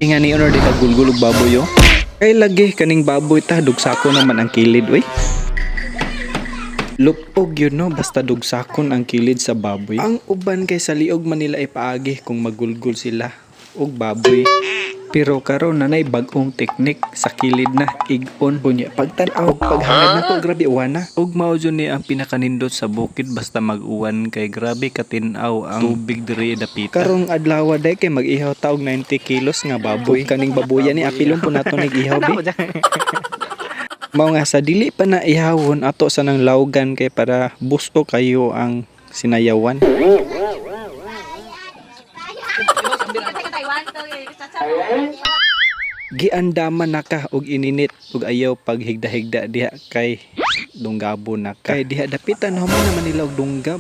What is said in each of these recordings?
Nga ni honor di gulgulog baboy yo. Kay lagi kaning baboy ta dugsako naman ang kilid oy. Lupog yun no, basta dugsakon ang kilid sa baboy. Ang uban kay sa liog man nila ipaagi kung magulgul sila og baboy. Pero karon nanay bag-ong teknik sa kilid na ig-on kunya pagtan-aw paghangad na ko grabe uwana og mao jud ni ang pinakanindot sa bukid basta mag-uwan kay grabe katin-aw ang tubig diri dapita. Karong adlaw day kay mag-ihaw ta og 90 kilos nga baboy. Kaning baboyan ni apilon po nato nag-ihaw bi. Mao nga sa dili pa na ihawon ato sa nang lawgan kay para busto kayo ang sinayawan. Giandaman na ka og ininit og ayaw paghigda-higda diha kay dunggabo na ka. Kay diha dapitan mo naman nila og dunggab.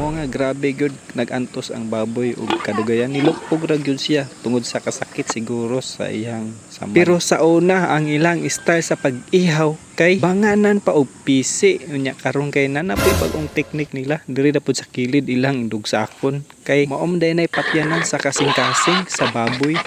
Mo nga grabe gyud nagantos ang baboy og kadugayan nilupog ra gyud siya tungod sa kasakit siguro sa iyang samay. Pero sa una ang ilang style sa pag-ihaw kay banganan pa og pisi unya karon kay nanapoy bag-ong teknik nila diri na pud sa kilid ilang dugsakon kay maom day nay patyanan sa kasing-kasing sa baboy.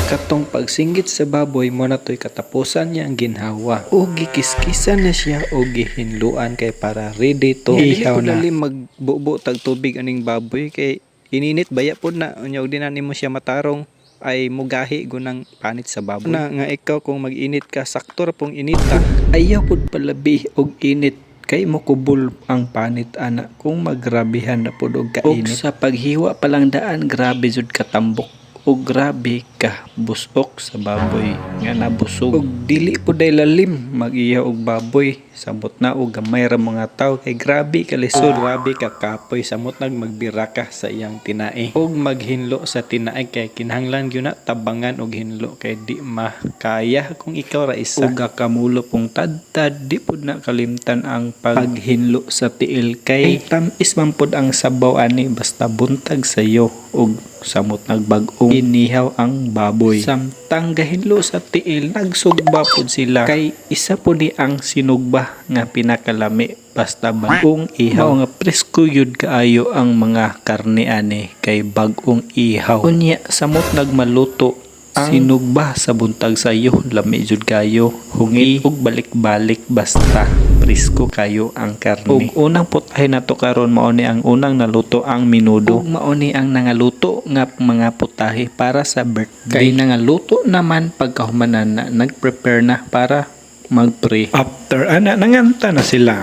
Katong pagsinggit sa baboy mo na to'y katapusan niya ang ginhawa o gikiskisan na siya o gihinluan kay para ready to ihaw na. Dili magbubo tag tubig aning baboy kay ininit baya pod na unya og dinani mo siya matarong ay mugahi gunang panit sa baboy. Na nga ikaw kung mag-init ka sakto ra pong inita ayaw pod palabi og init kay mokubol ang panit ana kung magrabihan na pod og kainit. Og sa paghiwa palang daan grabe jud katambok o grabe ka busok sa baboy nga nabusog og dili po day lalim mag-ihaw og baboy samot na og gamay ra mga tawo kay grabe ka lisod grabe ka kapoy samot nag magbira ka sa iyang tinae og maghinlo sa tinae kay kinahanglan gyud na tabangan og hinlo kay di makaya kung ikaw ra isa og kamulo pong tad di pud na kalimtan ang paghinlo sa tiil kay tamis man pud ang sabaw ani basta buntag sayo og samot nagbag-ong inihaw ang baboy. Samtang gahinlo sa tiil, nagsugba pud sila. Kay isa po ni ang sinugba nga pinakalami basta bag-ong ihaw. Nga presko yun kaayo ang mga karne ani kay bag-ong ihaw. Unya, samot nagmaluto ang sinugba sa buntag sayo, lami jud kayo, hungit ug balik-balik basta presko kayo ang karne. Ug unang putahe nato karon mao ni ang unang naluto ang minudo. Ug mao ni ang nangaluto nga mga putahe para sa birthday. Kay nangaluto naman pagkahumanan na nagprepare na para magpre. After ana nanganta na sila.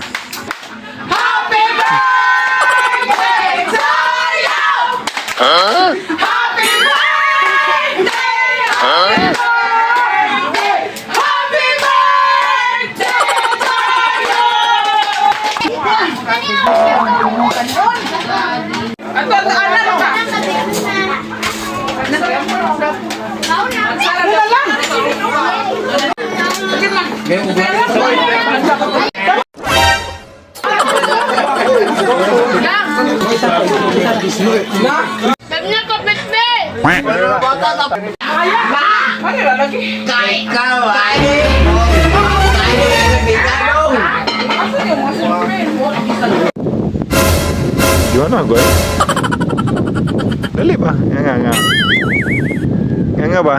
Happy birthday to you! Happy birthday! Happy birthday! Happy birthday Babnya ko bitbe. Kay kaway. Gimana gue? Dali ba? Nga ba?